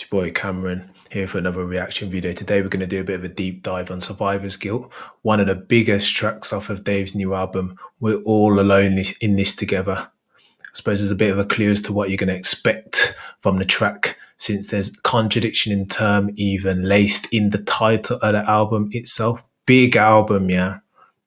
It's your boy Cameron here for another reaction video. Today we're going to do a bit of a deep dive on Survivor's Guilt, one of the biggest tracks off of Dave's new album. We're all alone in this together. I suppose there's a bit of a clue as to what you're going to expect from the track, since there's contradiction in term even laced in the title of the album itself. Big album, yeah.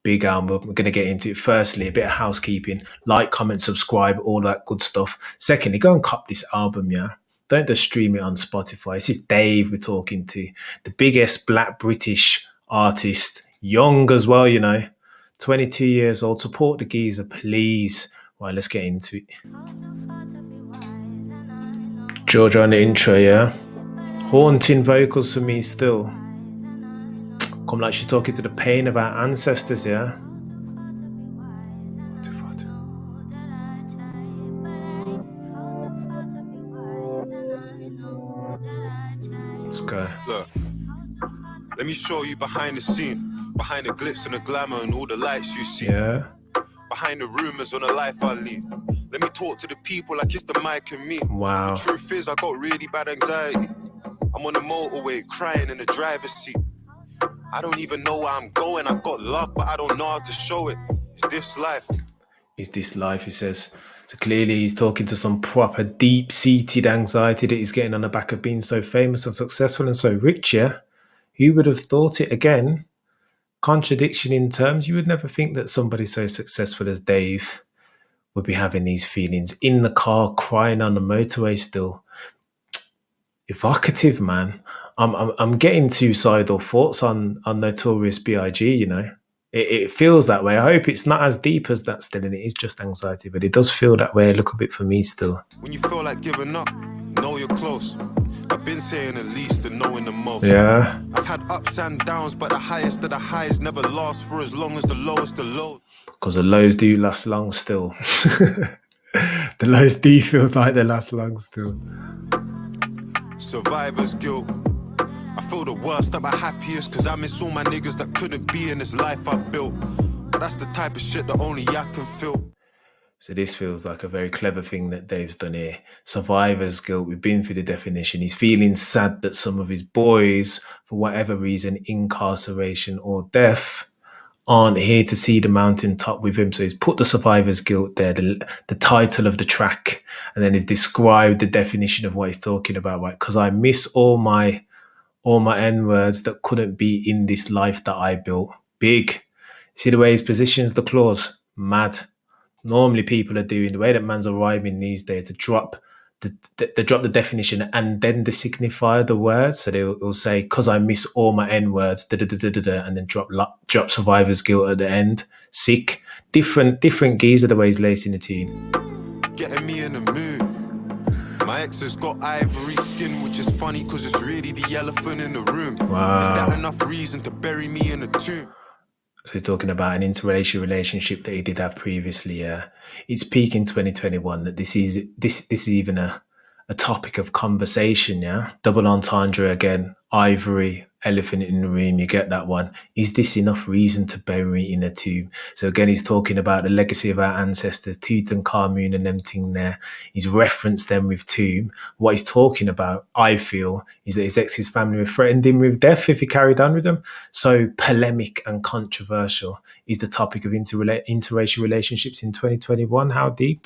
Big album. We're going to get into it. Firstly, a bit of housekeeping. Like, comment, subscribe, all that good stuff. Secondly, go and cop this album, yeah. Don't just stream it on Spotify. This is Dave we're talking to. The biggest black British artist. Young as well, 22 years old. Support the geezer, please. Right, let's get into it. Georgia on the intro, yeah. Haunting vocals for me still. Come like she's talking to the pain of our ancestors, yeah. Let's go. Look, let me show you behind the scene, behind the glitz and the glamour and all the lights you see. Yeah. Behind the rumors on the life I lead. Let me talk to the people like it's the mic and me. Wow. The truth is I got really bad anxiety. I'm on the motorway crying in the driver's seat. I don't even know where I'm going. I got love, but I don't know how to show it. It's this life. It's this life, he says. So clearly he's talking to some proper deep-seated anxiety that he's getting on the back of being so famous and successful and so rich, yeah? Who would have thought it again? Contradiction in terms. You would never think that somebody so successful as Dave would be having these feelings in the car, crying on the motorway still. Evocative, man. I'm getting suicidal thoughts on Notorious B.I.G., It feels that way. I hope it's not as deep as that still, and it is just anxiety, but it does feel that way a little bit for me still. When you feel like giving up, know you're close. I've been saying the least and knowing the most. Yeah. I've had ups and downs, but the highest of the highs never last for as long as the lowest of lows. Because the lows do last long still. The lows do feel like they last long still. Survivor's guilt. I feel the worst at my happiest because I miss all my niggas that couldn't be in this life I built. But that's the type of shit that only I can feel. So this feels like a very clever thing that Dave's done here. Survivor's guilt, we've been through the definition. He's feeling sad that some of his boys, for whatever reason, incarceration or death, aren't here to see the mountaintop with him. So he's put the survivor's guilt there, the title of the track, and then he's described the definition of what he's talking about, right? Because I miss all my N-words that couldn't be in this life that I built. Big. See the way he positions the clause? Mad. Normally people are doing, the way that man's are rhyming these days, to drop the definition and then the signifier, the words. So they'll say, because I miss all my N-words, and then drop survivor's guilt at the end. Sick. Different geezer the way he's lacing the tune. Getting me in the mood. My ex has got ivory skin, which is funny because it's really the elephant in the room. Wow. Is that enough reason to bury me in a tomb? So he's talking about an interracial relationship that he did have previously. It's peak in 2021 that this is even a topic of conversation, yeah? Double entendre again, ivory, elephant in the room, you get that one. Is this enough reason to bury me in a tomb? So again, he's talking about the legacy of our ancestors, Tutankhamun and them thing there. He's referenced them with tomb. What he's talking about, I feel, is that his ex's family were threatened him with death if he carried on with them. So polemic and controversial is the topic of interracial relationships in 2021. How deep?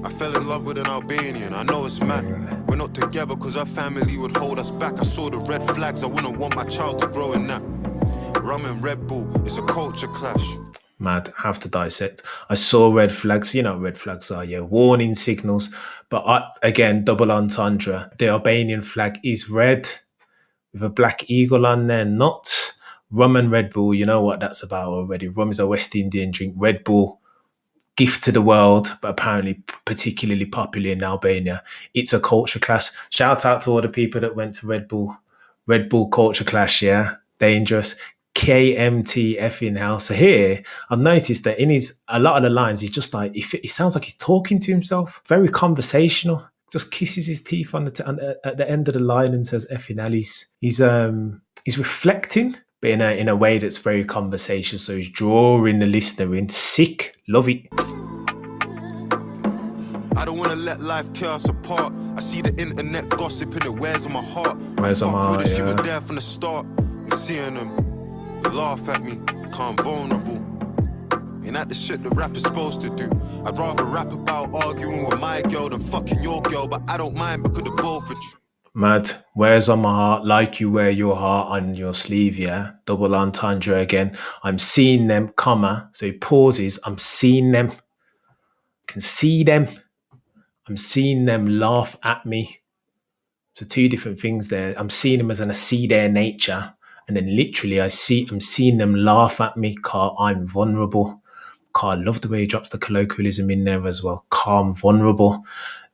I fell in love with an Albanian, I know it's mad. We're not together because our family would hold us back. I saw the red flags, I wouldn't want my child to grow in that. Rum and Red Bull, it's a culture clash. Mad, have to dissect. I saw red flags, you know what red flags are, yeah, warning signals. But again, double entendre. The Albanian flag is red with a black eagle on there, not rum and Red Bull. You know what that's about already. Rum is a West Indian drink. Red Bull, gift to the world, but apparently particularly popular in Albania. It's a culture clash. Shout out to all the people that went to Red Bull culture clash, yeah? Dangerous. KMT effing hell. So here, I've noticed that in a lot of the lines, he's just like, it sounds like he's talking to himself. Very conversational. Just kisses his teeth at the end of the line and says effing hell. He's reflecting, but in a way that's very conversational. So he's drawing the listener in. Sick. Love it. I don't want to let life tear us apart. I see the internet gossip and it wears on my heart. Wears I on fuck my with heart, her, she was yeah. there from the start. I'm seeing them, they laugh at me, calm vulnerable. Ain't that the shit that rap is supposed to do? I'd rather rap about arguing with my girl than fucking your girl, but I don't mind because the both are true. Mad, wears on my heart like you wear your heart on your sleeve, yeah? Double entendre again. I'm seeing them, comma. So he pauses. I'm seeing them. Can see them. I'm seeing them laugh at me. So two different things there. I'm seeing them as in I see their nature. And then literally I'm seeing them laugh at me. Carl, I'm vulnerable. Carl, love the way he drops the colloquialism in there as well. Calm, vulnerable.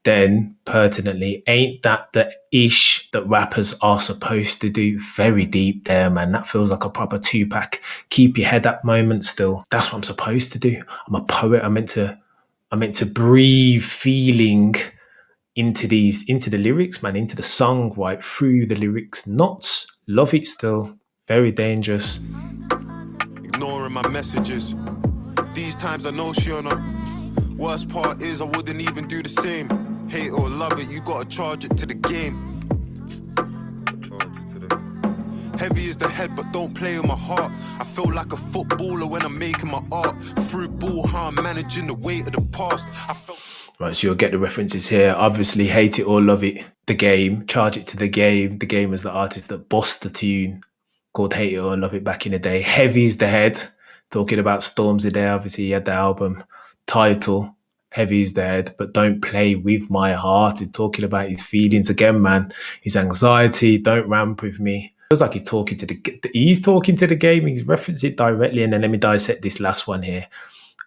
Then pertinently, ain't that the ish that rappers are supposed to do? Very deep there, man. That feels like a proper Tupac. Keep your head up moment still. That's what I'm supposed to do. I'm a poet. I'm meant to breathe feeling into the lyrics, man, into the song, right through the lyrics. Nuts. Love it still. Very dangerous. Ignoring my messages. These times I know she on her. Worst part is I wouldn't even do the same. Hate or love it, you gotta charge it to the game. Heavy is the head, but don't play with my heart. I feel like a footballer when I'm making my art. Through ball, how I'm managing the weight of the past. I felt... Right, so you'll get the references here. Obviously, Hate It or Love It, The Game. Charge It to The Game. The Game is the artist that bossed the tune called Hate It or Love It back in the day. Heavy's the head. Talking about Stormzy there. Obviously, he had the album title, Heavy's the Head, but don't play with my heart. He's talking about his feelings again, man. His anxiety. Don't ramp with me. Feels like he's talking to the game. He's referenced it directly. And then let me dissect this last one here.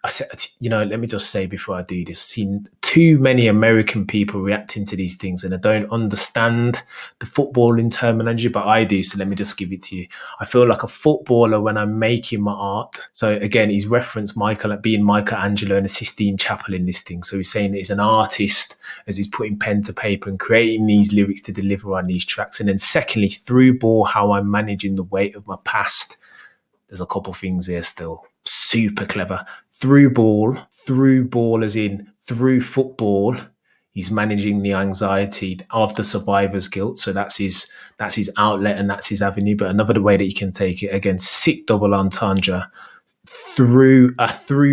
I said, let me just say before I do this, seen too many American people reacting to these things and I don't understand the footballing terminology, but I do. So let me just give it to you. I feel like a footballer when I'm making my art. So again, he's referenced being Michelangelo in the Sistine Chapel in this thing. So he's saying that he's an artist as he's putting pen to paper and creating these lyrics to deliver on these tracks. And then secondly, through ball, how I'm managing the weight of my past. There's a couple things here still. Super clever. Through ball as in through football, he's managing the anxiety of the survivor's guilt. So that's his outlet and that's his avenue. But another way that you can take it, again, sick double entendre. Through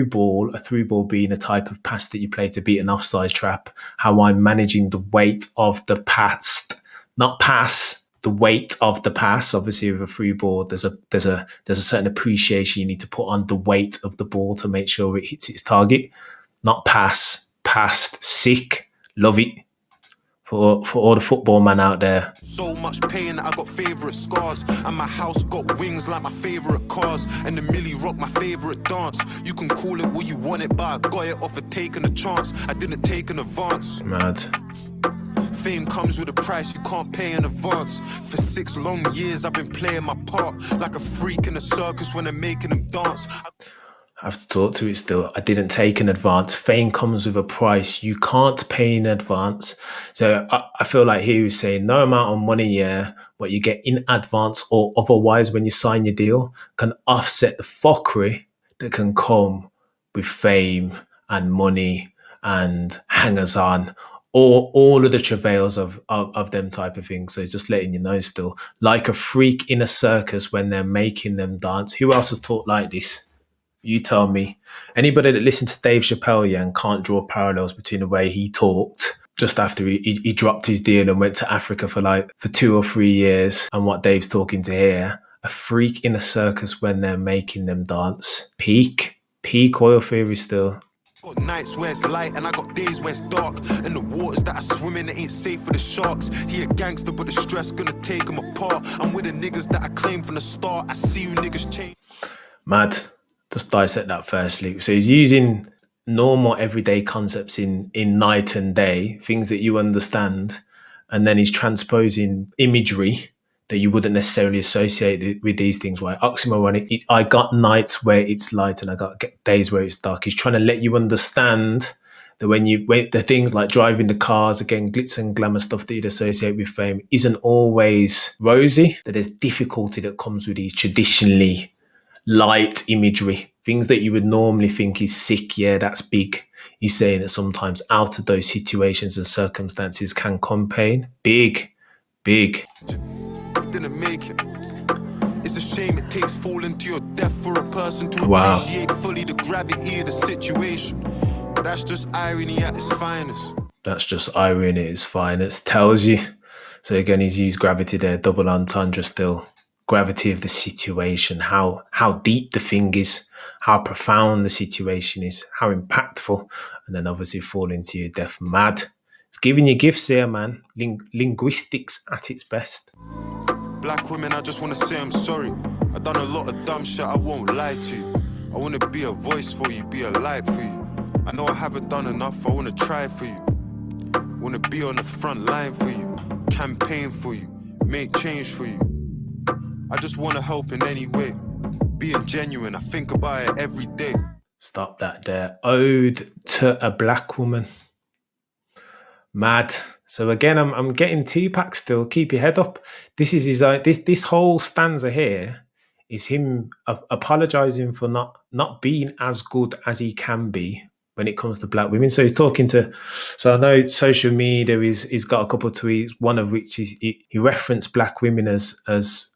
ball being a type of pass that you play to beat an offside trap, how I'm managing the weight of the past, not pass, the weight of the pass. Obviously with a through ball, there's a certain appreciation you need to put on the weight of the ball to make sure it hits its target. Not pass, passed, sick, love it. For all the football man out there. So much pain, I got favourite scars. And my house got wings like my favourite cars. And the Millie Rock, my favourite dance. You can call it what you want it, but I got it off of taking a chance. I didn't take an advance. Mad. Fame comes with a price you can't pay in advance. For 6 long years I've been playing my part like a freak in a circus when they're making them dance. I have to talk to it still. I didn't take an advance. Fame comes with a price. You can't pay in advance. So I feel like he was saying no amount of money, what you get in advance or otherwise when you sign your deal can offset the fuckery that can come with fame and money and hangers on. Or all of the travails of them type of things. So it's just letting you know still. Like a freak in a circus when they're making them dance. Who else was taught like this? You tell me. Anybody that listens to Dave Chappelle and can't draw parallels between the way he talked just after he dropped his deal and went to Africa for 2 or 3 years and what Dave's talking to here. A freak in a circus when they're making them dance. Peak oil theory still. Got nights where it's light and I got days where it's dark. And the waters that I swim in, it ain't safe for the sharks. He a gangster, but the stress gonna take him apart. I'm with the niggas that I claim from the start. I see you niggas change. Mad. Just dissect that firstly. So he's using normal everyday concepts in night and day, things that you understand, and then he's transposing imagery that you wouldn't necessarily associate with these things, right? Oxymoronic. I got nights where it's light and I got days where it's dark. He's trying to let you understand that when the things like driving the cars, again, glitz and glamour stuff that you'd associate with fame isn't always rosy, that there's difficulty that comes with these traditionally light imagery. Things that you would normally think is sick, yeah, that's big. He's saying that sometimes out of those situations and circumstances can come pain. Big, big. You didn't make it. It's a shame it takes falling to your death for a person to Wow. appreciate fully the gravity of the situation. But that's just irony at its finest. That's just irony at its finest. Tells you. So again, he's used gravity there, double entendre still. Gravity of the situation, how deep the thing is, how profound the situation is, how impactful, and then obviously falling to your death. Mad. It's giving you gifts here, man. Linguistics at its best. Black women, I just want to say I'm sorry. I've done a lot of dumb shit, I won't lie to you. I want to be a voice for you, be a light for you. I know I haven't done enough, I want to try for you. Want to be on the front line for you, campaign for you, make change for you. I just want to help in any way. Being genuine, I think about it every day. Stop that there. Ode to a black woman. Mad. So again, I'm getting Tupac still. Keep your head up. This is his. This whole stanza here is him apologizing for not being as good as he can be when it comes to black women. So he's talking to. So I know social media. He's got a couple of tweets. One of which is he referenced black women as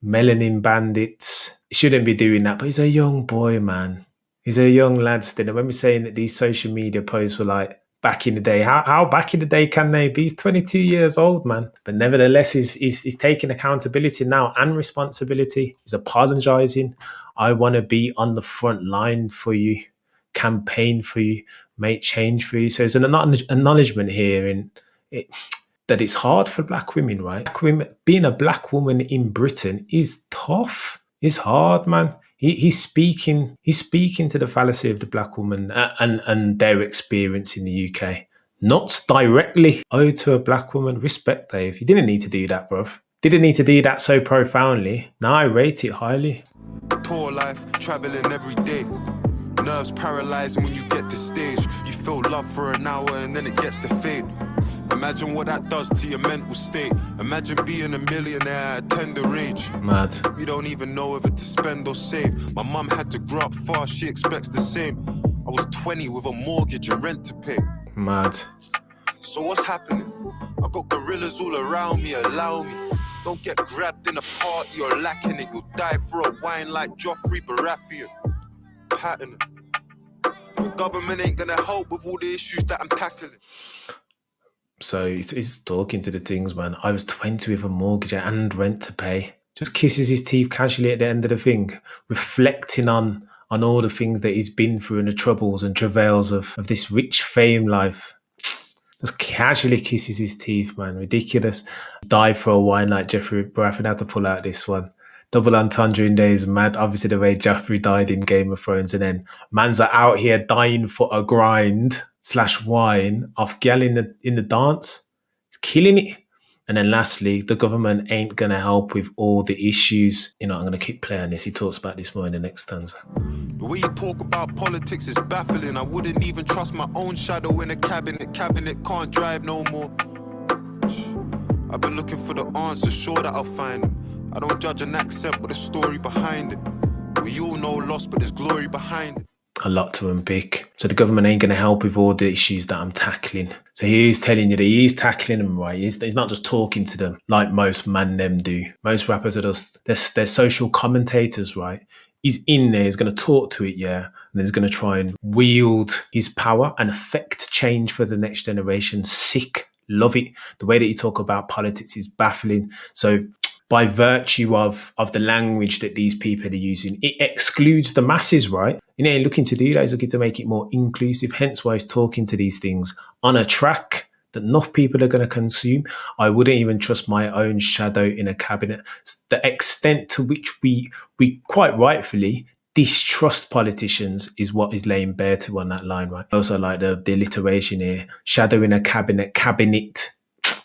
melanin bandits. He shouldn't be doing that, but he's a young boy, man. He's a young lad still. And when we're saying that these social media posts were like back in the day, how back in the day can they be? He's 22 years old, man. But nevertheless, he's taking accountability now and responsibility. He's apologizing. I want to be on the front line for you, campaign for you, make change for you. So there's an acknowledgement here that it's hard for black women, right? Black women, being a black woman in Britain is tough. It's hard, man. He's speaking to the fallacy of the black woman and their experience in the UK. Not directly. Ode to a black woman. Respect, Dave. You didn't need to do that, bruv. Didn't need to do that so profoundly. Now I rate it highly. Tour life, traveling every day. Nerves paralyzing when you get to stage. You feel love for an hour and then it gets to fade. Imagine what that does to your mental state. Imagine being a millionaire at tender age. Mad. We don't even know whether to spend or save. My mum had to grow up fast, she expects the same. I was 20 with a mortgage and rent to pay. Mad. So what's happening? I got gorillas all around me, allow me. Don't get grabbed in a party or lacking it. You'll die for a wine like Joffrey Baratheon. Pattern. The government ain't gonna help with all the issues that I'm tackling. So he's talking to the things, man. I was 20 with a mortgage and rent to pay. Just kisses his teeth casually at the end of the thing, reflecting on all the things that he's been through and the troubles and travails of this rich fame life. Just casually kisses his teeth, man. Ridiculous. Die for a wine like Jeffrey Baratheon. Had to pull out this one. Double entendre in there is mad. Obviously the way Joffrey died in Game of Thrones, and then man's are out here dying for a grind / wine off gal in the dance. It's killing it. And then lastly, the government ain't going to help with all the issues. You know, I'm going to keep playing this. He talks about this more in the next stanza. The way you talk about politics is baffling. I wouldn't even trust my own shadow in a cabinet. Cabinet can't drive no more. I've been looking for the answers, sure that I'll find them. I don't judge an accent, but the story behind it. We all know loss, but there's glory behind it. A lot to unpick. So the government ain't going to help with all the issues that I'm tackling. So he's telling you that he's tackling them, right? He's not just talking to them like most man them do. Most rappers are just, they're social commentators, right? He's in there, he's going to talk to it, yeah, and he's going to try and wield his power and affect change for the next generation. Sick. Love it. The way that you talk about politics is baffling. So by virtue of the language that these people are using, it excludes the masses, right? And he ain't looking to do that. He's looking to make it more inclusive. Hence why he's talking to these things on a track that enough people are going to consume. I wouldn't even trust my own shadow in a cabinet. The extent to which we quite rightfully distrust politicians is what is laying bare to on that line, right? I also like the alliteration here. Shadow in a cabinet.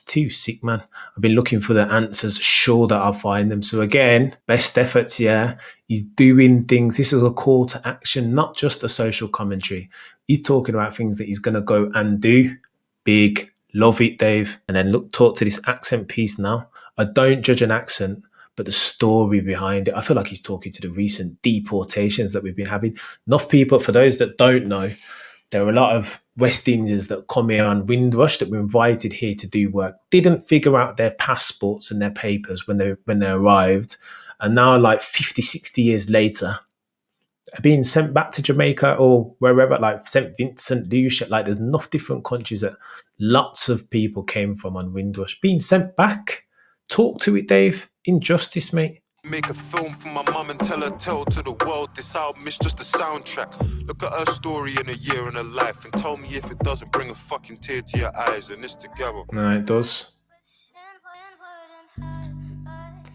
Too sick, man. I've been looking for the answers, sure that I'll find them. So again, best efforts, yeah. He's doing things. This is a call to action, not just a social commentary. He's talking about things that he's going to go and do. Big. Love it, Dave. And then talk to this accent piece now. I don't judge an accent, but the story behind it, I feel like he's talking to the recent deportations that we've been having. Enough people, for those that don't know, there are a lot of West Indians that come here on Windrush that were invited here to do work, didn't figure out their passports and their papers when they arrived, and now like 50, 60 years later, are being sent back to Jamaica or wherever, like St. Vincent, Lucia, like there's enough different countries that lots of people came from on Windrush, being sent back. Talk to it, Dave. Injustice, mate. Make a film for my mum and tell her tale to the world. This album is just a soundtrack. Look at her story in a year in her life and tell me if it doesn't bring a fucking tear to your eyes. And it's together. No, it does.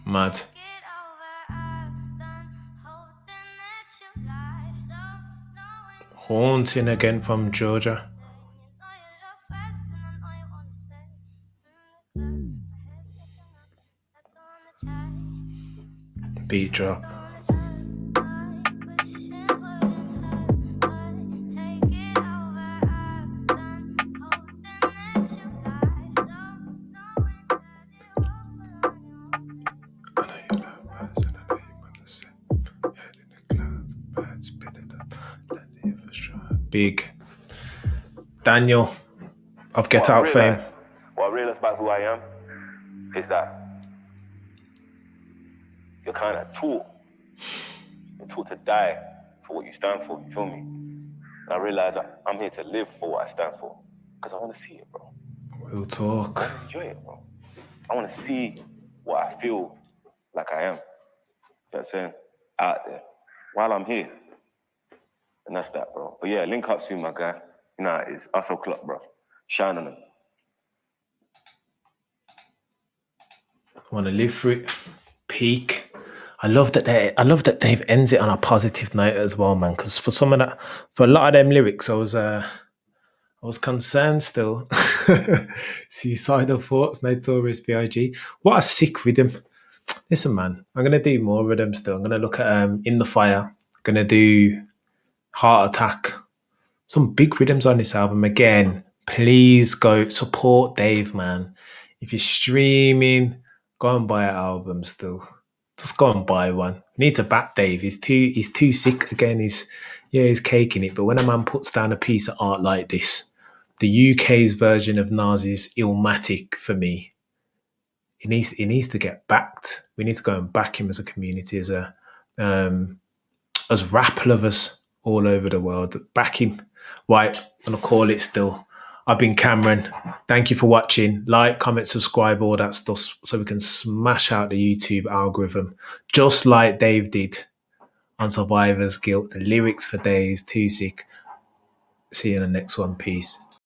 Mad. Haunting again from Georgia. Beat drop. Big Daniel of Get Out fame. What I realize about who I am is that you're kind of taught. You're taught to die for what you stand for, you feel me? And I realize that I'm here to live for what I stand for. Because I want to see it, bro. We'll talk. I enjoy it, bro. I want to see what I feel like I am. You know what I'm saying? Out there. While I'm here. And that's that, bro. But yeah, link up soon, my guy. You know how it is. Us o'clock, bro. Shine on them. I want to live through it. Peak. I love that Dave ends it on a positive note as well, man. Because for a lot of them lyrics, I was concerned still. Suicidal Thoughts, Notorious B.I.G. What a sick rhythm. Listen, man, I'm gonna do more rhythm still. I'm gonna look at In the Fire. Gonna do Heart Attack. Some big rhythms on this album. Again, please go support Dave, man. If you're streaming, go and buy an album still. Just go and buy one. Need to back Dave. He's too sick again. He's caking it. But when a man puts down a piece of art like this, the UK's version of Nas's Illmatic for me, he needs to get backed. We need to go and back him as a community, as rap lovers all over the world. Back him. Right, I'm gonna call it still. I've been Cameron. Thank you for watching. Like, comment, subscribe, all that stuff, so we can smash out the YouTube algorithm, just like Dave did on Survivor's Guilt. The lyrics for days, too sick. See you in the next one. Peace.